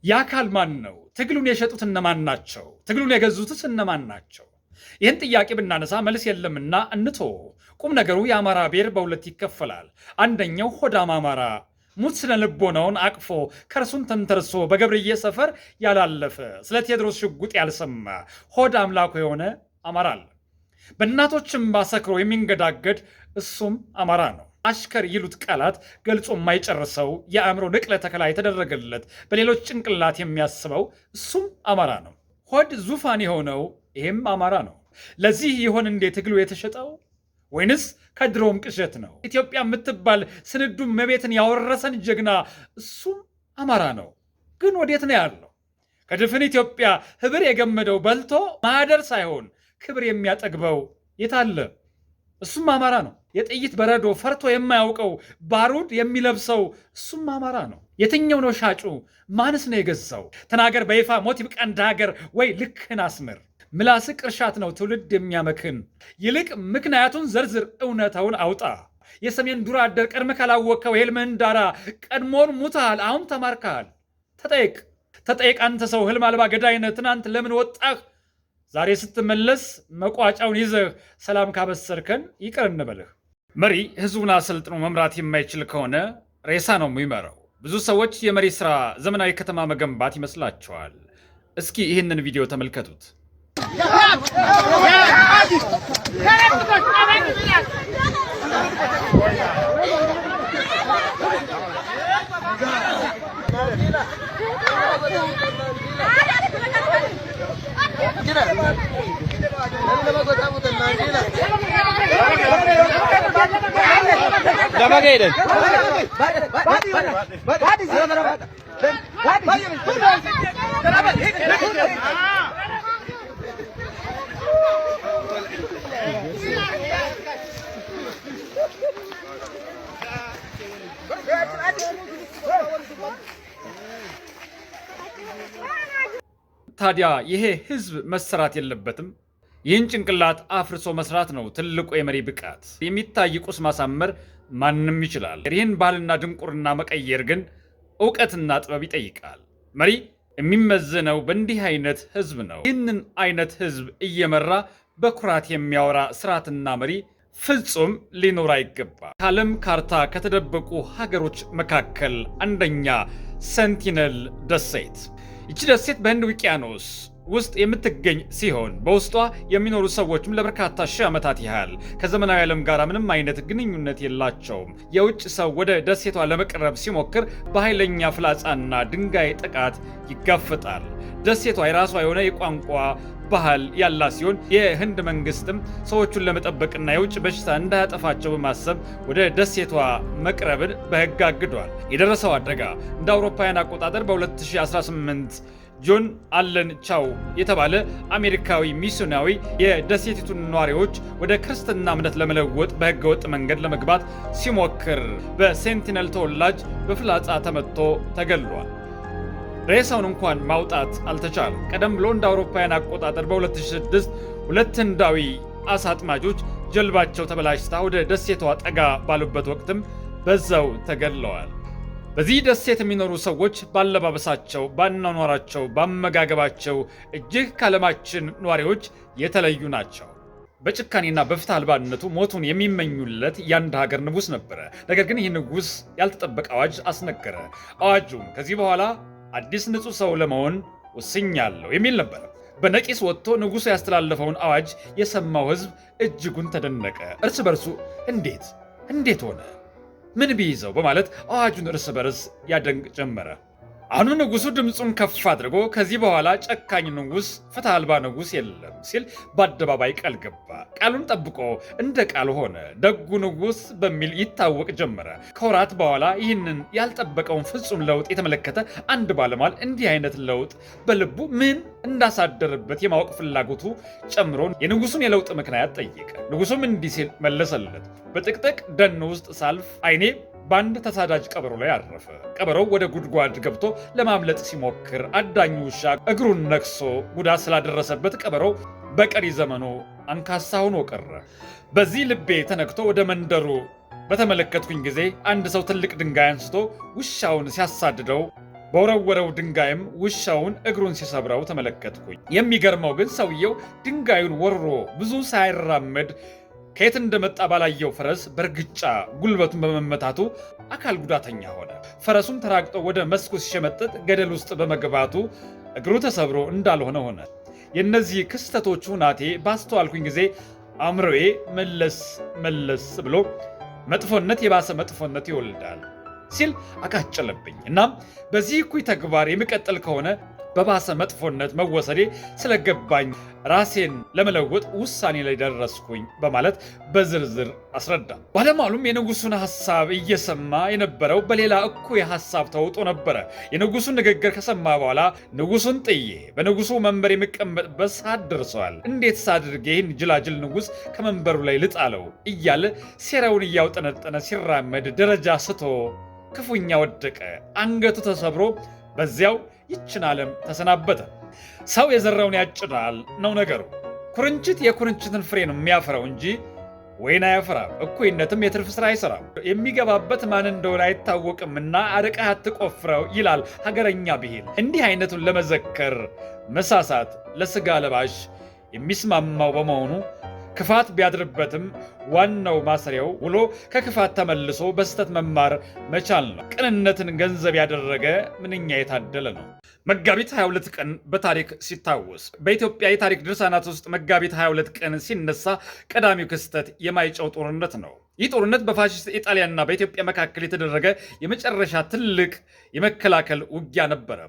የአካል ማን ነው? ትግሉን የሸጡት እነማን ናቸው? ትግሉን የገዙትስ እነማን ናቸው? ይህን ጥያቄ ብናነሳ መልስ የለምና እንቶ ቁም ነገሩ የአማራ ብሔር በሁለት ይከፈላል። አንደኛው ሆዳም አማራ ሙት ስነ ልቦናውን አቅፎ ከርሱን ተንተርሶ በገብርዬ ሰፈር ያላለፈ ስለ ቴዎድሮስ ሽጉጥ ያልሰማ ሆድ አምላኩ የሆነ አማራ አለ። በእናቶችም ባሰክሮ የሚንገዳገድ እሱም አማራ ነው። አሽከር ይሉት ቃላት ገልጾ የማይጨርሰው የአእምሮ ንቅለ ተከላ የተደረገለት በሌሎች ጭንቅላት የሚያስበው እሱም አማራ ነው። ሆድ ዙፋን የሆነው ይሄም አማራ ነው። ለዚህ ይሆን እንዴ ትግሉ የተሸጠው? ወይንስ ከድሮም ቅዠት ነው? ኢትዮጵያ የምትባል ስንዱ መቤትን ያወረሰን ጀግና እሱም አማራ ነው። ግን ወዴት ነው ያለው? ከድፍን ኢትዮጵያ ህብር የገመደው በልቶ ማደር ሳይሆን ክብር የሚያጠግበው የታለ? እሱም አማራ ነው። የጥይት በረዶ ፈርቶ የማያውቀው ባሩድ የሚለብሰው እሱም አማራ ነው። የትኛው ነው ሻጩ? ማንስ ነው የገዛው? ተናገር በይፋ ሞት ይብቃ እንደ ሀገር ወይ ልክህን አስምር። ምላስ ቅርሻት ነው ትውልድ የሚያመክን። ይልቅ ምክንያቱን ዘርዝር እውነታውን አውጣ። የሰሜን ዱር አደር ቀድመ ካላወቅከው የህልምህን ዳራ ቀድሞን ሙታል፣ አሁን ተማርከሃል። ተጠየቅ አንተ ሰው ህልም አልባ ገዳይነ ትናንት ለምን ወጣህ? ዛሬ ስትመለስ መቋጫውን ይዘህ ሰላም ካበሰርከን ይቅር እንበልህ። መሪ ህዝቡን አሰልጥኖ መምራት የማይችል ከሆነ ሬሳ ነው የሚመራው። ብዙ ሰዎች የመሪ ስራ ዘመናዊ ከተማ መገንባት ይመስላቸዋል። እስኪ ይህንን ቪዲዮ ተመልከቱት። ታዲያ ይሄ ህዝብ መሰራት የለበትም? ይህን ጭንቅላት አፍርሶ መስራት ነው ትልቁ የመሪ ብቃት። የሚታይ ቁስ ማሳመር ማንም ይችላል። ይህን ባህልና ድንቁርና መቀየር ግን እውቀትና ጥበብ ይጠይቃል። መሪ የሚመዘነው በእንዲህ አይነት ህዝብ ነው። ይህንን አይነት ህዝብ እየመራ በኩራት የሚያወራ ስርዓትና መሪ ፍጹም ሊኖር አይገባ። ከዓለም ካርታ ከተደበቁ ሀገሮች መካከል አንደኛ ሴንቲነል ደሴት። ይቺ ደሴት በህንድ ውቅያኖስ ውስጥ የምትገኝ ሲሆን በውስጧ የሚኖሩ ሰዎችም ለበርካታ ሺህ ዓመታት ያህል ከዘመናዊ ዓለም ጋር ምንም አይነት ግንኙነት የላቸውም። የውጭ ሰው ወደ ደሴቷ ለመቅረብ ሲሞክር በኃይለኛ ፍላጻና ድንጋይ ጥቃት ይጋፈጣል። ደሴቷ የራሷ የሆነ የቋንቋ ባህል ያላት ሲሆን የህንድ መንግስትም ሰዎቹን ለመጠበቅና የውጭ በሽታ እንዳያጠፋቸው በማሰብ ወደ ደሴቷ መቅረብን በህግ አግዷል። የደረሰው አደጋ እንደ አውሮፓውያን አቆጣጠር በ2018 ጆን አለን ቻው የተባለ አሜሪካዊ ሚስዮናዊ የደሴቲቱን ነዋሪዎች ወደ ክርስትና እምነት ለመለወጥ በህገወጥ መንገድ ለመግባት ሲሞክር በሴንቲነል ተወላጅ በፍላጻ ተመትቶ ተገሏል። ሬሳውን እንኳን ማውጣት አልተቻለም። ቀደም ብሎ እንደ አውሮፓውያን አቆጣጠር በ2006 ሁለት ህንዳዊ አሳ አጥማጆች ጀልባቸው ተበላሽታ ወደ ደሴቷ ጠጋ ባሉበት ወቅትም በዛው ተገለዋል። በዚህ ደሴት የሚኖሩ ሰዎች ባለባበሳቸው፣ ባኗኗራቸው፣ ባመጋገባቸው እጅግ ከዓለማችን ነዋሪዎች የተለዩ ናቸው። በጭካኔና በፍትህ አልባነቱ ሞቱን የሚመኙለት የአንድ ሀገር ንጉሥ ነበረ። ነገር ግን ይህ ንጉሥ ያልተጠበቀ አዋጅ አስነገረ። አዋጁም ከዚህ በኋላ አዲስ ንጹሕ ሰው ለመሆን ወስኛለሁ የሚል ነበር። በነቂስ ወጥቶ ንጉሡ ያስተላለፈውን አዋጅ የሰማው ህዝብ እጅጉን ተደነቀ። እርስ በርሱ እንዴት ሆነ? ምን ቢይዘው? በማለት አዋጁን እርስ በርስ ያደንቅ ጀመረ። አሁንም ንጉሡ ድምፁን ከፍ አድርጎ ከዚህ በኋላ ጨካኝ ንጉሥ፣ ፍትህ አልባ ንጉሥ የለም ሲል በአደባባይ ቃል ገባ። ቃሉን ጠብቆ እንደ ቃል ሆነ። ደጉ ንጉሥ በሚል ይታወቅ ጀመረ። ከወራት በኋላ ይህንን ያልጠበቀውን ፍጹም ለውጥ የተመለከተ አንድ ባለሟል እንዲህ አይነት ለውጥ በልቡ ምን እንዳሳደረበት የማወቅ ፍላጎቱ ጨምሮ የንጉሡን የለውጥ ምክንያት ጠየቀ። ንጉሡም እንዲህ ሲል መለሰለት። በጥቅጥቅ ደን ውስጥ ሳልፍ ዓይኔ በአንድ ተሳዳጅ ቀበሮ ላይ አረፈ። ቀበሮው ወደ ጉድጓድ ገብቶ ለማምለጥ ሲሞክር አዳኙ ውሻ እግሩን ነክሶ ጉዳት ስላደረሰበት ቀበሮው በቀሪ ዘመኑ አንካሳ ሆኖ ቀረ። በዚህ ልቤ ተነክቶ ወደ መንደሩ በተመለከትኩኝ ጊዜ አንድ ሰው ትልቅ ድንጋይ አንስቶ ውሻውን ሲያሳድደው በወረወረው ድንጋይም ውሻውን እግሩን ሲሰብረው ተመለከትኩኝ። የሚገርመው ግን ሰውየው ድንጋዩን ወርሮ ብዙ ሳይራመድ ከየት እንደመጣ ባላየው ፈረስ በእርግጫ ጉልበቱን በመመታቱ አካል ጉዳተኛ ሆነ። ፈረሱም ተራግጦ ወደ መስኩ ሲሸመጥጥ ገደል ውስጥ በመግባቱ እግሩ ተሰብሮ እንዳልሆነ ሆነ። የእነዚህ ክስተቶቹ ናቴ ባስተዋልኩኝ ጊዜ አእምሮዬ መለስ ብሎ መጥፎነት የባሰ መጥፎነት ይወልዳል ሲል አቃጨለብኝ። እናም በዚህ እኩይ ተግባር የሚቀጥል ከሆነ በባሰ መጥፎነት መወሰዴ ስለገባኝ ራሴን ለመለወጥ ውሳኔ ላይ ደረስኩኝ በማለት በዝርዝር አስረዳ። ባለሟሉም የንጉሱን ሐሳብ እየሰማ የነበረው በሌላ እኩይ ሐሳብ ተውጦ ነበረ። የንጉሱን ንግግር ከሰማ በኋላ ንጉሱን ጥዬ በንጉሱ መንበር የሚቀመጥበት ሰዓት ደርሰዋል፣ እንዴት ሳድርግ ይህን ጅላጅል ንጉስ ከመንበሩ ላይ ልጣለው እያለ ሴራውን እያውጠነጠነ ሲራመድ ደረጃ ስቶ ክፉኛ ወደቀ። አንገቱ ተሰብሮ በዚያው ይችን ዓለም ተሰናበተ። ሰው የዘራውን ያጭዳል ነው ነገሩ። ኩርንችት የኩርንችትን ፍሬ ነው የሚያፈራው እንጂ ወይን አያፈራም። እኩይነትም የትርፍ ስራ አይሰራም። የሚገባበት ማን እንደሆነ አይታወቅምና አርቀህ አትቆፍረው ይላል ሀገረኛ ብሂል። እንዲህ አይነቱን ለመዘከር መሳሳት ለስጋ ለባሽ የሚስማማው በመሆኑ ክፋት ቢያድርበትም ዋናው ማሰሪያው ውሎ ከክፋት ተመልሶ በስተት መማር መቻል ነው። ቅንነትን ገንዘብ ያደረገ ምንኛ የታደለ ነው። መጋቢት 22 ቀን በታሪክ ሲታወስ በኢትዮጵያ የታሪክ ድርሳናት ውስጥ መጋቢት 22 ቀን ሲነሳ ቀዳሚው ክስተት የማይጨው ጦርነት ነው። ይህ ጦርነት በፋሽስት ኢጣሊያና በኢትዮጵያ መካከል የተደረገ የመጨረሻ ትልቅ የመከላከል ውጊያ ነበረ።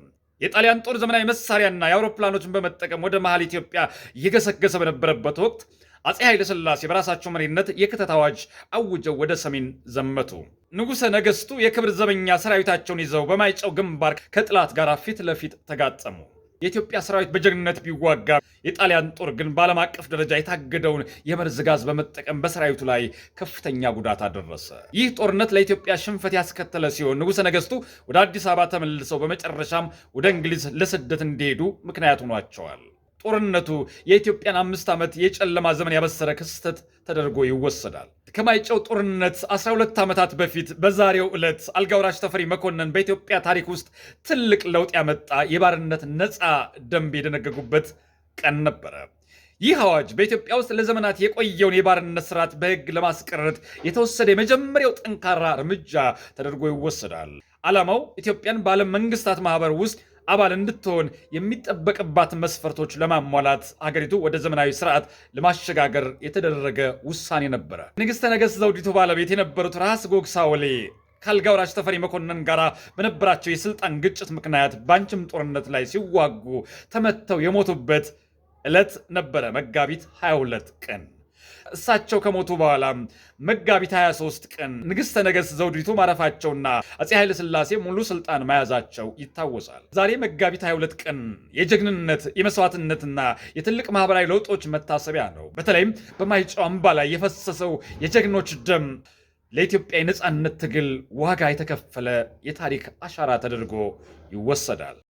የጣሊያን ጦር ዘመናዊ መሳሪያና የአውሮፕላኖችን በመጠቀም ወደ መሃል ኢትዮጵያ እየገሰገሰ በነበረበት ወቅት አፄ ኃይለ ሥላሴ በራሳቸው መሪነት የክተት አዋጅ አውጀው ወደ ሰሜን ዘመቱ። ንጉሠ ነገሥቱ የክብር ዘበኛ ሰራዊታቸውን ይዘው በማይጨው ግንባር ከጠላት ጋር ፊት ለፊት ተጋጠሙ። የኢትዮጵያ ሰራዊት በጀግንነት ቢዋጋ፣ የጣሊያን ጦር ግን በዓለም አቀፍ ደረጃ የታገደውን የመርዝ ጋዝ በመጠቀም በሰራዊቱ ላይ ከፍተኛ ጉዳት አደረሰ። ይህ ጦርነት ለኢትዮጵያ ሽንፈት ያስከተለ ሲሆን ንጉሠ ነገሥቱ ወደ አዲስ አበባ ተመልሰው በመጨረሻም ወደ እንግሊዝ ለስደት እንዲሄዱ ምክንያት ሆኗቸዋል። ጦርነቱ የኢትዮጵያን 5 ዓመት የጨለማ ዘመን ያበሰረ ክስተት ተደርጎ ይወሰዳል። ከማይጨው ጦርነት 12 ዓመታት በፊት በዛሬው ዕለት አልጋ ወራሽ ተፈሪ መኮንን በኢትዮጵያ ታሪክ ውስጥ ትልቅ ለውጥ ያመጣ የባርነት ነፃ ደንብ የደነገጉበት ቀን ነበረ። ይህ አዋጅ በኢትዮጵያ ውስጥ ለዘመናት የቆየውን የባርነት ስርዓት በሕግ ለማስቀረት የተወሰደ የመጀመሪያው ጠንካራ እርምጃ ተደርጎ ይወሰዳል። ዓላማው ኢትዮጵያን በዓለም መንግስታት ማህበር ውስጥ አባል እንድትሆን የሚጠበቅባትን መስፈርቶች ለማሟላት ሀገሪቱ ወደ ዘመናዊ ስርዓት ለማሸጋገር የተደረገ ውሳኔ ነበረ። ንግሥተ ነገሥት ዘውዲቱ ባለቤት የነበሩት ራስ ጎግሳ ወሌ ከአልጋ ወራሽ ተፈሪ መኮንን ጋር በነበራቸው የስልጣን ግጭት ምክንያት በአንችም ጦርነት ላይ ሲዋጉ ተመተው የሞቱበት ዕለት ነበረ መጋቢት 22 ቀን። እሳቸው ከሞቱ በኋላ መጋቢት 23 ቀን ንግሥተ ነገሥት ዘውዲቱ ማረፋቸውና አፄ ኃይለ ሥላሴ ሙሉ ስልጣን መያዛቸው ይታወሳል። ዛሬ መጋቢት 22 ቀን የጀግንነት የመስዋዕትነትና የትልቅ ማህበራዊ ለውጦች መታሰቢያ ነው። በተለይም በማይጨው አምባ ላይ የፈሰሰው የጀግኖች ደም ለኢትዮጵያ የነፃነት ትግል ዋጋ የተከፈለ የታሪክ አሻራ ተደርጎ ይወሰዳል።